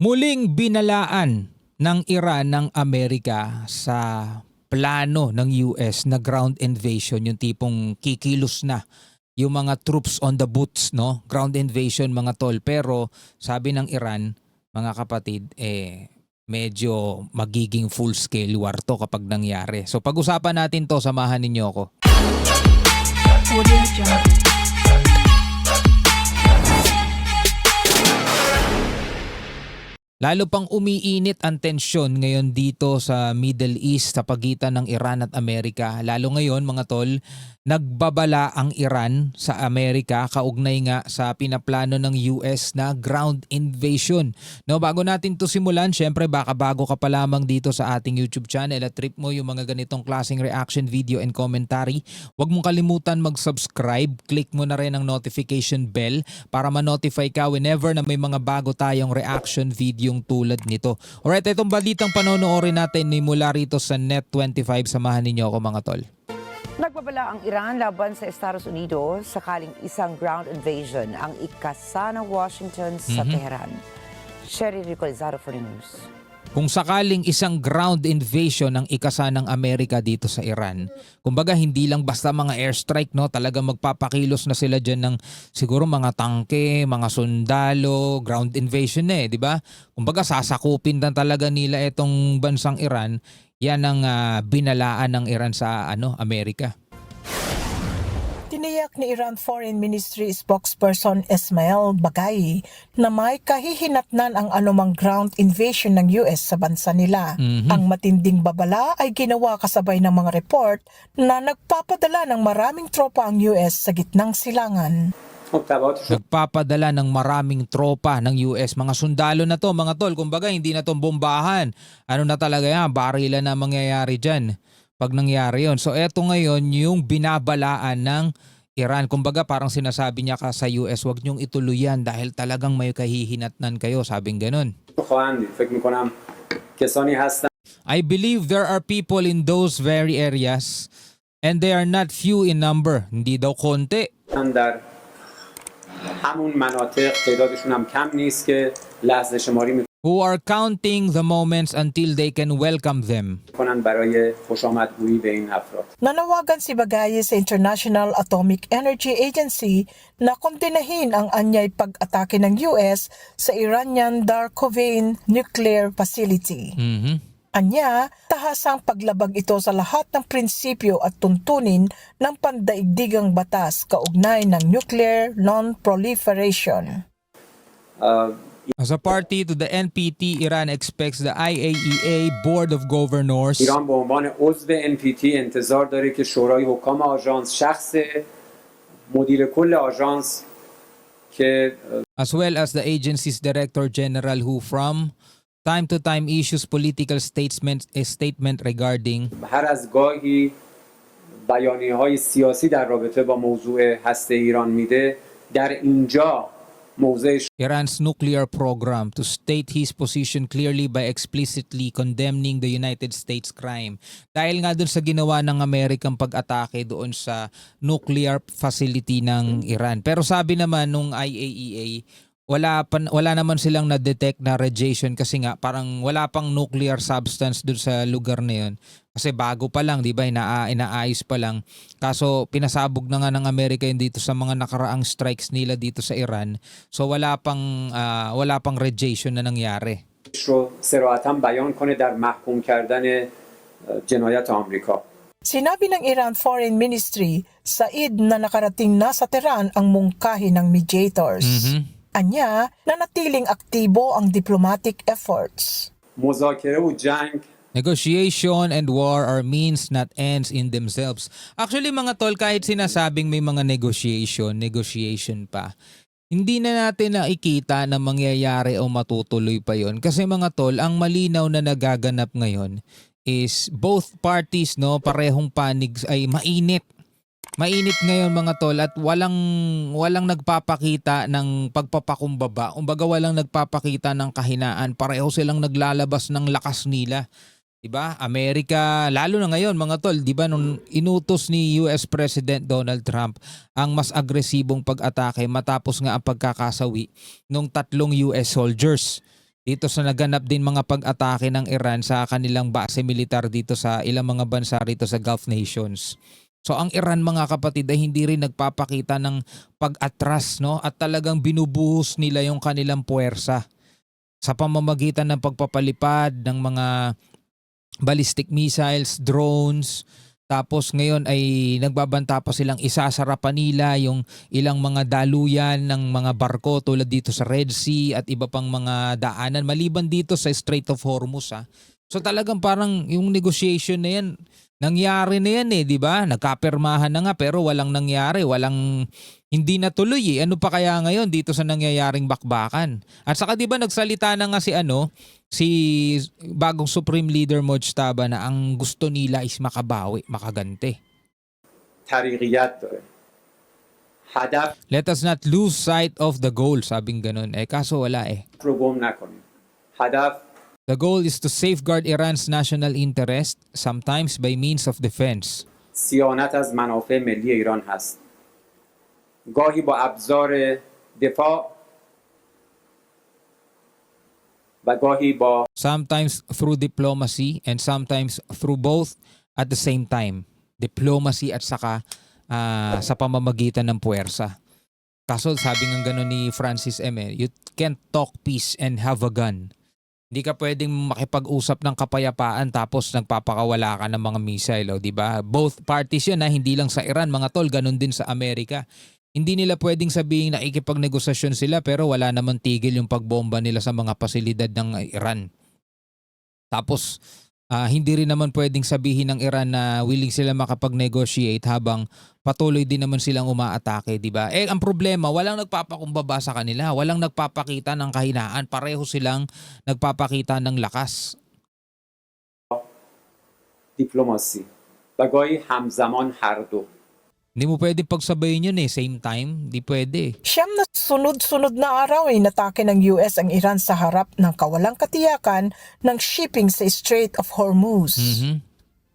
Muling binalaan ng Iran ng Amerika sa plano ng US na ground invasion, yung tipong kikilos na yung mga troops on the boots, no? Ground invasion mga tol. Pero sabi ng Iran, mga kapatid, medyo magiging full scale war to kapag nangyari. So pag-usapan natin to, samahan ninyo ako. Audio Jungle. Lalo pang umiinit ang tensyon ngayon dito sa Middle East sa pagitan ng Iran at Amerika. Lalo ngayon mga tol, nagbabala ang Iran sa Amerika kaugnay nga sa pinaplano ng US na ground invasion. No, bago natin to simulan, syempre baka bago ka pa lamang dito sa ating YouTube channel at trip mo yung mga ganitong klaseng reaction video and commentary, huwag mong kalimutan mag-subscribe. Click mo na rin ang notification bell para ma-notify ka whenever na may mga bago tayong reaction video tulad nito. Alright, itong balitang panonoorin natin ni mula rito sa Net25. Samahan ninyo ako mga tol. Nagbabala ang Iran laban sa Estados Unidos sakaling isang ground invasion ang ikasa ng Washington sa Tehran. Sherry Ricolzaro for the news. Kung sakaling isang ground invasion ang ikasa ng Amerika dito sa Iran, kumbaga hindi lang basta mga airstrike, no, talagang magpapakilos na sila dyan ng siguro mga tangke, mga sundalo, ground invasion di ba? Kumbaga sasakupin na talaga nila itong bansang Iran. Yan ang binalaan ng Iran sa Amerika. Tiniyak ni Iran Foreign Ministry spokesperson Ismail Bagay na may kahihinatnan ang anumang ground invasion ng US sa bansa nila. Ang matinding babala ay ginawa kasabay ng mga report na nagpapadala ng maraming tropa ang US sa gitnang silangan. Nagpapadala ng maraming tropa ng US. Mga sundalo na to mga tol. Kumbaga hindi na to bombahan. Ano na talaga yan? Barila na mangyayari dyan pag nangyari yon. So eto ngayon yung binabalaan ng Iran. Kumbaga parang sinasabi niya ka sa US, wag niyong ituloy yan dahil talagang may kahihinatnan kayo. Sabing ganun. I believe there are people in those very areas and they are not few in number. Hindi daw konti. Who are counting the moments until they can welcome them. Nanawagan si Bagay sa International Atomic Energy Agency na kondenahin ang anyay pag-atake ng US sa Iranian Darkovane nuclear facility. Anya, tahasang paglabag ito sa lahat ng prinsipyo at tuntunin ng pandaigdigang batas kaugnay ng nuclear non-proliferation. As a party to the NPT, Iran expects the IAEA Board of Governors ایران به عنوان عضو NPT انتظار داره که شورای حکام آژانس شخص مدیر کل آژانس که as well as the agency's Director General who from time to time issues political statement regarding هر از گاهی بیانیه‌های سیاسی در رابطه با موضوع هسته ایران میده در اینجا موضع Iran's nuclear program to state his position clearly by explicitly condemning the United States crime. Dahil nga dun sa ginawa ng Amerikang pag-atake doon sa nuclear facility ng Iran. Pero sabi naman nung IAEA, wala naman silang na-detect na radiation kasi nga parang wala pang nuclear substance doon sa lugar na yun. Kasi bago pa lang, di ba? Inaayos pa lang. Kaso pinasabog na nga ng Amerika yun dito sa mga nakaraang strikes nila dito sa Iran. So wala pang radiation na nangyari. Sinabi ng Iran Foreign Ministry sa Eid na nakarating na sa Tehran ang mungkahi ng mediators. Anya, nanatiling aktibo ang diplomatic efforts. Negotiation and war are means not ends in themselves. Actually mga tol, kahit sinasabing may mga negotiation pa, hindi na natin nakikita na mangyayari o matutuloy pa yon. Kasi mga tol, ang malinaw na nagaganap ngayon is both parties, no, parehong panig ay mainit. Mainit ngayon mga tol at walang nagpapakita ng pagpapakumbaba. Kumbaga walang nagpapakita ng kahinaan. Pareho silang naglalabas ng lakas nila. Diba? Amerika, lalo na ngayon mga tol, diba nung inutos ni US President Donald Trump ang mas agresibong pag-atake matapos nga ang pagkakasawi ng 3 US soldiers. dito sa naganap din mga pag-atake ng Iran sa kanilang base militar dito sa ilang mga bansa rito sa Gulf nations. So ang Iran mga kapatid ay hindi rin nagpapakita ng pag-atras, no, at talagang binubuhos nila yung kanilang puwersa sa pamamagitan ng pagpapalipad ng mga ballistic missiles, drones. Tapos ngayon ay nagbabanta pa silang isasara pa nila yung ilang mga daluyan ng mga barko tulad dito sa Red Sea at iba pang mga daanan maliban dito sa Strait of Hormuz. So talagang parang yung negotiation na yan, nangyari na yan di ba? Nagkapirmahan na nga pero walang nangyari, hindi natuloy Ano pa kaya ngayon dito sa nangyayaring bakbakan? At saka di ba nagsalita na nga si bagong Supreme Leader Mojtaba na ang gusto nila is makabawi, makaganti. طریقیت داره. هدف Let us not lose sight of the goal, sabing ganun. Kaso wala رو گم نکنیم. هدف The goal is to safeguard Iran's national interest, sometimes by means of defense. صیانت از منافع ملی ایران هست. گاهی با ابزار دفاع و گاهی با Sometimes through diplomacy and sometimes through both at the same time. Diplomacy at saka sa pamamagitan ng puwersa. Kaso sabi ng gano'n ni Francis M. You can't talk peace and have a gun. Hindi ka pwedeng makipag-usap ng kapayapaan tapos nagpapakawala ka ng mga missile, di ba? Both parties yun, hindi lang sa Iran, mga tol, ganun din sa Amerika. Hindi nila pwedeng sabihin na ikipagnegosasyon sila pero wala naman tigil yung pagbomba nila sa mga pasilidad ng Iran. Tapos hindi rin naman pwedeng sabihin ng Iran na willing sila makapag-negotiate habang patuloy din naman silang umaatake, di ba? Ang problema, walang nagpapakumbaba sa kanila, walang nagpapakita ng kahinaan, pareho silang nagpapakita ng lakas. دیپلماسی و گاهی همزمان هر دو. Hindi mo pwedeng pagsabayin yun same time, di pwede. Siyam na sunod-sunod na araw ay natake ng US ang Iran sa harap ng kawalang katiyakan ng shipping sa Strait of Hormuz.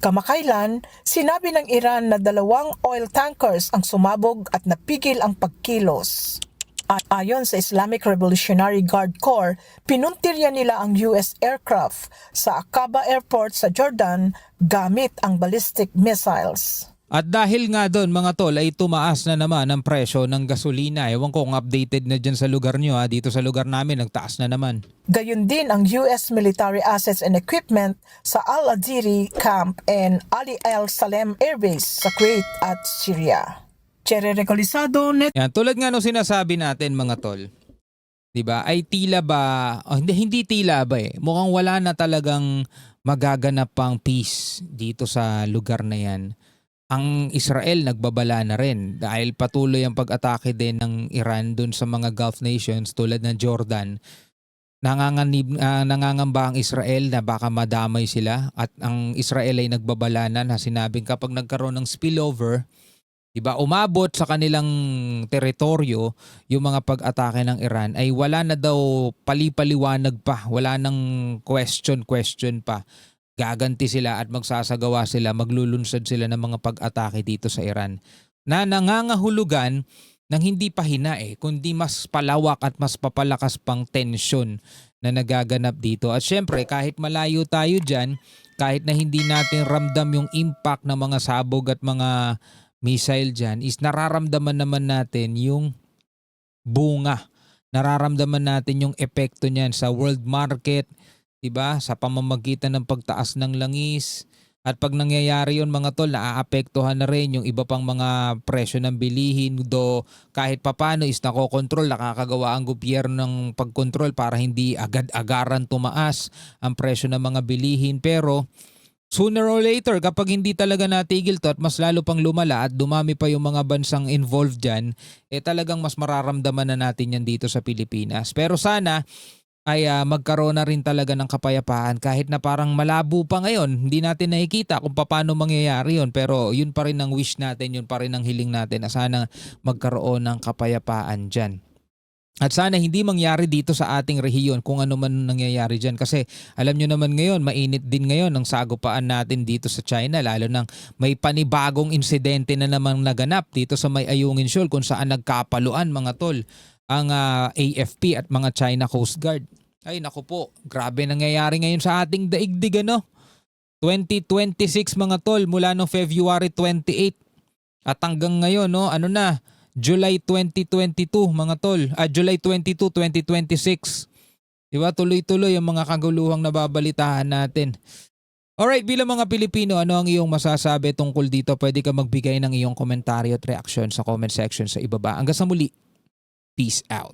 Kamakailan, sinabi ng Iran na 2 oil tankers ang sumabog at napigil ang pagkilos. At ayon sa Islamic Revolutionary Guard Corps, pinuntirya nila ang US aircraft sa Aqaba Airport sa Jordan gamit ang ballistic missiles. At dahil nga doon mga tol ay tumaas na naman ang presyo ng gasolina. Ewan ko kung updated na dyan sa lugar nyo dito sa lugar namin nagtaas na naman. Gayun din ang US military assets and equipment sa Al-Adiri Camp and Ali El Salem Air Base sa Kuwait at Syria. Cherry Recolisado, Yan, tulad nga nung sinasabi natin mga tol, 'di ba? Ay tila ba hindi tila ba mukhang wala na talagang magaganap pang peace dito sa lugar na 'yan. Ang Israel nagbabala na rin dahil patuloy ang pag-atake din ng Iran dun sa mga Gulf nations tulad ng Jordan. Nangangamba ang Israel na baka madamay sila at ang Israel ay nagbabala na sinabing kapag nagkaroon ng spillover, diba, umabot sa kanilang teritoryo yung mga pag-atake ng Iran ay wala na daw palipaliwanag pa, wala nang question pa. Gaganti sila at magsasagawa sila, maglulunsad sila ng mga pag-atake dito sa Iran na nangangahulugan ng hindi pahina kundi mas palawak at mas papalakas pang tensyon na nagaganap dito. At syempre kahit malayo tayo dyan, kahit na hindi natin ramdam yung impact ng mga sabog at mga missile dyan, is nararamdaman naman natin yung bunga. Nararamdaman natin yung epekto niyan sa world market, diba? Sa pamamagitan ng pagtaas ng langis. At pag nangyayari yun mga tol, naaapektuhan na rin yung iba pang mga presyo ng bilihin. Do kahit papano is nakokontrol, nakakagawa ang gobyerno ng pagkontrol para hindi agad-agaran tumaas ang presyo ng mga bilihin. Pero sooner or later, kapag hindi talaga natigil to at mas lalo pang lumala at dumami pa yung mga bansang involved dyan, talagang mas mararamdaman na natin yan dito sa Pilipinas. Pero sana ay magkaroon na rin talaga ng kapayapaan kahit na parang malabo pa ngayon. Hindi natin nakikita kung paano mangyayari yun. Pero yun pa rin ang wish natin, yun pa rin ang hiling natin na sana magkaroon ng kapayapaan dyan. At sana hindi mangyari dito sa ating rehiyon kung ano man nangyayari dyan. Kasi alam nyo naman ngayon, mainit din ngayon ang sagupaan natin dito sa China. Lalo nang may panibagong insidente na namang naganap dito sa May Ayungin Shoal kung saan nagkapaluan mga tol ang AFP at mga China Coast Guard. Ay naku po, grabe nangyayari ngayon sa ating daigdig 2026 mga tol, mula no February 28 at hanggang ngayon ano na, July 2022 mga tol, July 22, 2026. Diba, tuloy-tuloy ang mga kaguluhang nababalitaan natin. Alright, bilang mga Pilipino, ano ang iyong masasabi tungkol dito? Pwede ka magbigay ng iyong komentaryo at reaksyon sa comment section sa ibaba. Hanggang sa muli, peace out.